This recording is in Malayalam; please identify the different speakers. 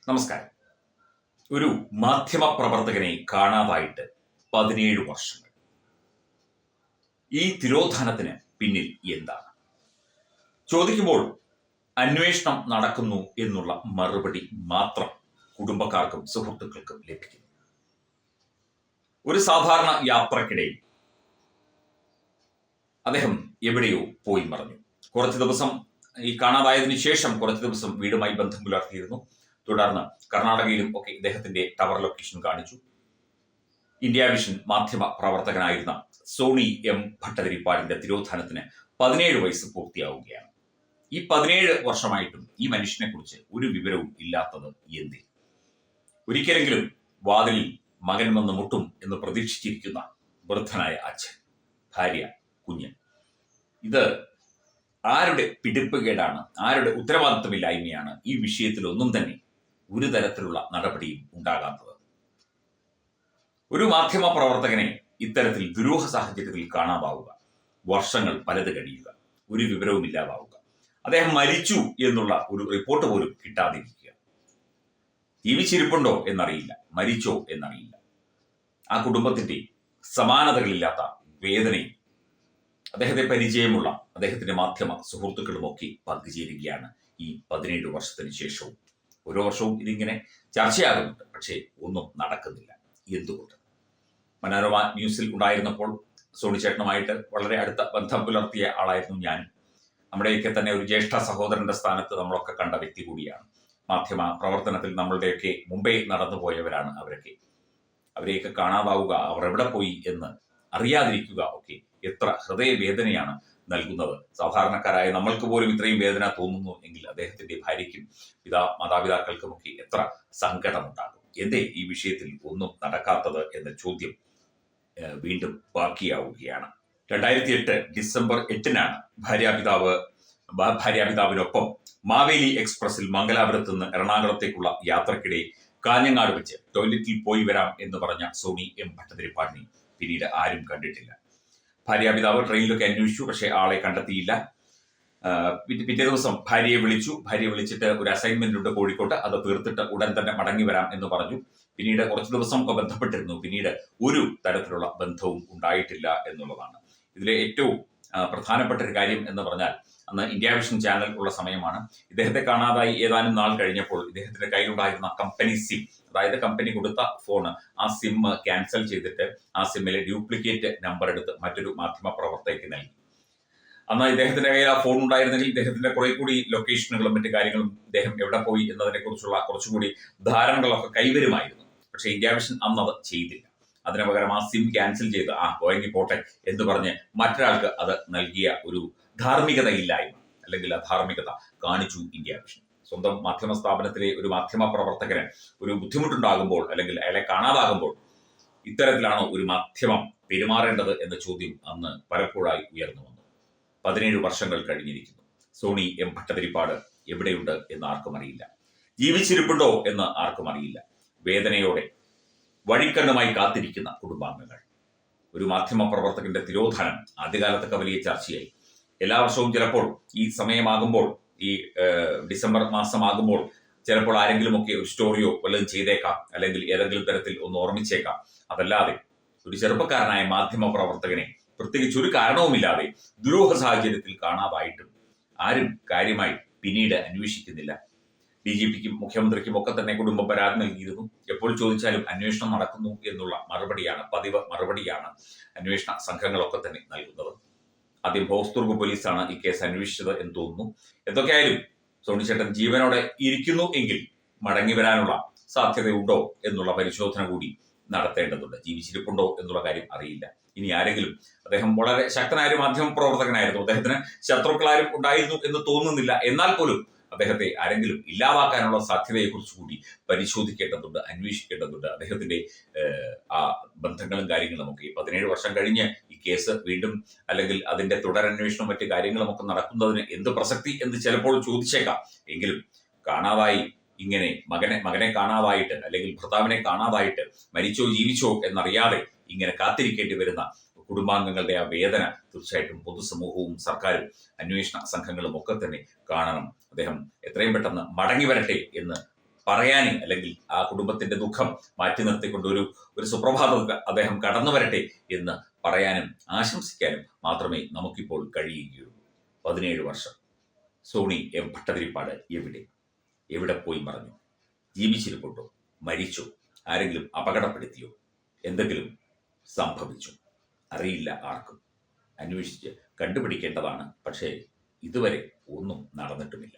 Speaker 1: നമസ്കാരം. ഒരു മാധ്യമ പ്രവർത്തകനെ കാണാതായിട്ട് 17 വർഷങ്ങൾ. ഈ തിരോധാനത്തിന് പിന്നിൽ എന്താണ്? ചോദിക്കുമ്പോൾ അന്വേഷണം നടക്കുന്നു എന്നുള്ള മറുപടി മാത്രം കുടുംബക്കാർക്കും സുഹൃത്തുക്കൾക്കും ലഭിക്കുന്നു. ഒരു സാധാരണ യാത്രക്കിടയിൽ അദ്ദേഹം എവിടെയോ പോയി മറഞ്ഞു. കുറച്ചു ദിവസം ഈ കാണാതായതിനു ശേഷം കുറച്ചു ദിവസം വീടുമായി ബന്ധം പുലർത്തിയിരുന്നു. തുടർന്ന് കർണാടകയിലും ഒക്കെ ഇദ്ദേഹത്തിന്റെ ടവർ ലൊക്കേഷൻ കാണിച്ചു. ഇന്ത്യ വിഷൻ മാധ്യമ പ്രവർത്തകനായിരുന്ന സോണി എം ഭട്ടതിരിപ്പാടിന്റെ തിരോധാനത്തിന് 17 വയസ്സ് പൂർത്തിയാവുകയാണ്. ഈ 17 വർഷമായിട്ടും ഈ മനുഷ്യനെ കുറിച്ച് ഒരു വിവരവും ഇല്ലാത്തത് എന്തിൽ? ഒരിക്കലെങ്കിലും വാതിലിൽ മകൻ വന്ന് മുട്ടും എന്ന് പ്രതീക്ഷിച്ചിരിക്കുന്ന വൃദ്ധനായ അച്ഛൻ, ഭാര്യ, കുഞ്ഞ്. ഇത് ആരുടെ പിടിപ്പുകേടാണ്, ആരുടെ ഉത്തരവാദിത്വമില്ലായ്മയാണ് ഈ വിഷയത്തിൽ ഒന്നും തന്നെ ഒരു തരത്തിലുള്ള നടപടിയും ഉണ്ടാകാത്തത്? ഒരു മാധ്യമ പ്രവർത്തകനെ ഇത്തരത്തിൽ ദുരൂഹ സാഹചര്യത്തിൽ കാണാതാവുക, വർഷങ്ങൾ പലത് കഴിയുക, ഒരു വിവരവും ഇല്ലാതാവുക, അദ്ദേഹം മരിച്ചു എന്നുള്ള ഒരു റിപ്പോർട്ട് പോലും കിട്ടാതിരിക്കുക, ജീവിച്ചിരിപ്പുണ്ടോ എന്നറിയില്ല, മരിച്ചോ എന്നറിയില്ല. ആ കുടുംബത്തിന്റെ സമാനതകളില്ലാത്ത വേദനയും അദ്ദേഹത്തെ പരിചയമുള്ള അദ്ദേഹത്തിന്റെ മാധ്യമ സുഹൃത്തുക്കളുമൊക്കെ പങ്കുചേരുകയാണ് ഈ 17 വർഷത്തിന് ശേഷവും. ഓരോ വർഷവും ഇതിങ്ങനെ ചർച്ചയാകുന്നുണ്ട്, പക്ഷേ ഒന്നും നടക്കുന്നില്ല. എന്തുകൊണ്ട്? മനോരമ ന്യൂസിൽ ഉണ്ടായിരുന്നപ്പോൾ സോണി ചേട്ടനുമായിട്ട് വളരെ അടുത്ത ബന്ധം പുലർത്തിയ ആളായിരുന്നു ഞാൻ. നമ്മുടെയൊക്കെ തന്നെ ഒരു ജ്യേഷ്ഠ സഹോദരന്റെ സ്ഥാനത്ത് നമ്മളൊക്കെ കണ്ട വ്യക്തി കൂടിയാണ്. മാധ്യമ പ്രവർത്തനത്തിൽ നമ്മളുടെയൊക്കെ മുമ്പേ നടന്നുപോയവരാണ് അവരൊക്കെ. അവരെയൊക്കെ കാണാതാവുക, അവർ എവിടെ പോയി എന്ന് അറിയാതിരിക്കുക ഒക്കെ എത്ര ഹൃദയവേദനയാണ് നൽകുന്നത്. സാധാരണക്കാരായ നമ്മൾക്ക് പോലും ഇത്രയും വേദന തോന്നുന്നു എങ്കിൽ അദ്ദേഹത്തിന്റെ ഭാര്യയ്ക്കും മാതാപിതാക്കൾക്കുമൊക്കെ എത്ര സങ്കടമുണ്ടാകും. എന്തേ ഈ വിഷയത്തിൽ ഒന്നും നടക്കാത്തത് എന്ന ചോദ്യം വീണ്ടും ബാക്കിയാവുകയാണ്. 2008 ഡിസംബർ 8-നാണ് ഭാര്യാപിതാവിനൊപ്പം മാവേലി എക്സ്പ്രസിൽ മംഗലാപുരത്ത് നിന്ന് എറണാകുളത്തേക്കുള്ള യാത്രക്കിടെ കാഞ്ഞങ്ങാട് വെച്ച് ടോയ്ലറ്റിൽ പോയി വരാം എന്ന് പറഞ്ഞ സോണി എം ഭട്ടതിരിപ്പാടിനെ പിന്നീട് ആരും കണ്ടിട്ടില്ല. ഭാര്യാപിതാവ് ട്രെയിനിലൊക്കെ അന്വേഷിച്ചു, പക്ഷേ ആളെ കണ്ടെത്തിയില്ല. പിറ്റേ ദിവസം ഭാര്യയെ വിളിച്ചിട്ട് ഒരു അസൈൻമെന്റ് ഉണ്ട് കോഴിക്കോട്ട്, അത് തീർത്തിട്ട് ഉടൻ തന്നെ മടങ്ങി വരാം എന്ന് പറഞ്ഞു. പിന്നീട് കുറച്ച് ദിവസമൊക്കെ ബന്ധപ്പെട്ടിരുന്നു. പിന്നീട് ഒരു തരത്തിലുള്ള ബന്ധവും ഉണ്ടായിട്ടില്ല എന്നുള്ളതാണ് ഇതിലെ ഏറ്റവും പ്രധാനപ്പെട്ട ഒരു കാര്യം എന്ന് പറഞ്ഞാൽ, അന്ന് ഇന്ത്യ വിഷൻ ചാനൽ ഉള്ള സമയമാണ്. ഇദ്ദേഹത്തെ കാണാതായി ഏതാനും നാൾ കഴിഞ്ഞപ്പോൾ ഇദ്ദേഹത്തിന്റെ കയ്യിലുണ്ടായിരുന്ന കമ്പനി സിം, അതായത് കമ്പനി കൊടുത്ത ഫോണ്, ആ സിം ക്യാൻസൽ ചെയ്തിട്ട് ആ സിമ്മിലെ ഡ്യൂപ്ലിക്കേറ്റ് നമ്പർ എടുത്ത് മറ്റൊരു മാധ്യമ പ്രവർത്തകയ്ക്ക് നൽകി. അന്ന് ഇദ്ദേഹത്തിന്റെ കയ്യിൽ ആ ഫോൺ ഉണ്ടായിരുന്നെങ്കിൽ ഇദ്ദേഹത്തിന്റെ കുറെ കൂടി ലൊക്കേഷനുകളും മറ്റു കാര്യങ്ങളും ഇദ്ദേഹം എവിടെ പോയി എന്നതിനെ കുറിച്ചുള്ള കുറച്ചുകൂടി ധാരണകളൊക്കെ കൈവരുമായിരുന്നു. പക്ഷേ ഇന്ത്യ വിഷൻ അന്ന് അത് ചെയ്തില്ല. അതിനു പകരം ആ സിം ക്യാൻസൽ ചെയ്ത് പോയെങ്കിൽ പോട്ടെ എന്ന് പറഞ്ഞ് മറ്റൊരാൾക്ക് അത് നൽകിയ ഒരു ധാർമ്മികതയില്ലായ്മ അല്ലെങ്കിൽ അധാർമികത കാണിച്ചു ഇന്ത്യ വിഷൻ. സ്വന്തം മാധ്യമ സ്ഥാപനത്തിലെ ഒരു മാധ്യമ പ്രവർത്തകന് ഒരു ബുദ്ധിമുട്ടുണ്ടാകുമ്പോൾ അല്ലെങ്കിൽ അയാളെ കാണാതാകുമ്പോൾ ഇത്തരത്തിലാണോ ഒരു മാധ്യമം പെരുമാറേണ്ടത് എന്ന ചോദ്യം അന്ന് പലപ്പോഴായി ഉയർന്നു വന്നു. 17 വർഷങ്ങൾ കഴിഞ്ഞിരിക്കുന്നു. സോണി എം ഭട്ടതിരിപ്പാട് എവിടെയുണ്ട് എന്ന് ആർക്കും അറിയില്ല. ജീവിച്ചിരിപ്പുണ്ടോ എന്ന് ആർക്കും അറിയില്ല. വേദനയോടെ വഴിക്കണ്ണുമായി കാത്തിരിക്കുന്ന കുടുംബാംഗങ്ങൾ. ഒരു മാധ്യമ പ്രവർത്തകന്റെ തിരോധാനം ആദ്യകാലത്തൊക്കെ വലിയ ചർച്ചയായി. എല്ലാ വർഷവും ചിലപ്പോൾ ഈ സമയമാകുമ്പോൾ, ഈ ഡിസംബർ മാസമാകുമ്പോൾ ചിലപ്പോൾ ആരെങ്കിലുമൊക്കെ ഒരു സ്റ്റോറിയോ വല്ലതും ചെയ്തേക്കാം, അല്ലെങ്കിൽ ഏതെങ്കിലും തരത്തിൽ ഒന്ന് ഓർമ്മിച്ചേക്കാം. അതല്ലാതെ ഒരു ചെറുപ്പക്കാരനായ മാധ്യമ പ്രവർത്തകനെ പ്രത്യേകിച്ച് ഒരു കാരണവുമില്ലാതെ ദുരൂഹ സാഹചര്യത്തിൽ കാണാതായിട്ടും ആരും കാര്യമായി പിന്നീട് അന്വേഷിക്കുന്നില്ല. DGPക്കും മുഖ്യമന്ത്രിക്കും ഒക്കെ തന്നെ കുടുംബം പരാതി നൽകിയിരുന്നു. എപ്പോൾ ചോദിച്ചാലും അന്വേഷണം നടക്കുന്നു എന്നുള്ള പതിവ് മറുപടിയാണ് അന്വേഷണ സംഘങ്ങളൊക്കെ തന്നെ നൽകുന്നത്. ആദ്യം ഹോസ്ദുർഗ് പോലീസാണ് ഈ കേസ് അന്വേഷിച്ചത് എന്ന് തോന്നുന്നു. എന്തൊക്കെയായാലും സോണിച്ചേട്ടൻ ജീവനോടെ ഇരിക്കുന്നു എങ്കിൽ മടങ്ങി വരാനുള്ള സാധ്യതയുണ്ടോ എന്നുള്ള പരിശോധന കൂടി നടത്തേണ്ടതുണ്ട്. ജീവിച്ചിരിപ്പുണ്ടോ എന്നുള്ള കാര്യം അറിയില്ല. ഇനി ആരെങ്കിലും, അദ്ദേഹം വളരെ ശക്തനായ ഒരു മാധ്യമ പ്രവർത്തകനായിരുന്നു, അദ്ദേഹത്തിന് ശത്രുക്കളാരും ഉണ്ടായിരുന്നു എന്ന് തോന്നുന്നില്ല. എന്നാൽ പോലും അദ്ദേഹത്തെ ആരെങ്കിലും ഇല്ലാതാക്കാനുള്ള സാധ്യതയെക്കുറിച്ച് കൂടി പരിശോധിക്കേണ്ടതുണ്ട്, അന്വേഷിക്കേണ്ടതുണ്ട്. അദ്ദേഹത്തിന്റെ ആ ബന്ധങ്ങളും കാര്യങ്ങളും ഒക്കെ 17 വർഷം കഴിഞ്ഞ് ഈ കേസ് വീണ്ടും അല്ലെങ്കിൽ അതിന്റെ തുടരന്വേഷണവും മറ്റു കാര്യങ്ങളും ഒക്കെ നടക്കുന്നതിന് എന്ത് പ്രസക്തി എന്ന് ചിലപ്പോൾ ചോദിച്ചേക്കാം. എങ്കിലും കാണാതായി ഇങ്ങനെ മകനെ കാണാതായിട്ട് അല്ലെങ്കിൽ ഭർത്താവിനെ കാണാതായിട്ട് മരിച്ചോ ജീവിച്ചോ എന്നറിയാതെ ഇങ്ങനെ കാത്തിരിക്കേണ്ടി വരുന്ന കുടുംബാംഗങ്ങളുടെ ആ വേദന തീർച്ചയായിട്ടും പൊതുസമൂഹവും സർക്കാരും അന്വേഷണ സംഘങ്ങളും ഒക്കെ തന്നെ കാണണം. അദ്ദേഹം എത്രയും പെട്ടെന്ന് മടങ്ങി വരട്ടെ എന്ന് പറയാനും, അല്ലെങ്കിൽ ആ കുടുംബത്തിന്റെ ദുഃഖം മാറ്റി നിർത്തിക്കൊണ്ട് ഒരു സുപ്രഭാതം അദ്ദേഹം കടന്നു വരട്ടെ എന്ന് പറയാനും ആശംസിക്കാനും മാത്രമേ നമുക്കിപ്പോൾ കഴിയുകയുള്ളൂ. 17 വർഷം സോണി എം ഭട്ടതിരിപ്പാട് എവിടെ പോയി മറഞ്ഞു? ജീവിച്ചിരിപ്പുണ്ടോ? മരിച്ചോ? ആരെങ്കിലും അപകടപ്പെടുത്തിയോ? എന്തെങ്കിലും സംഭവിച്ചു? അറിയില്ല ആർക്കും. അന്വേഷിച്ച് കണ്ടുപിടിക്കേണ്ടതാണ്. പക്ഷേ ഇതുവരെ ഒന്നും നടന്നിട്ടുമില്ല.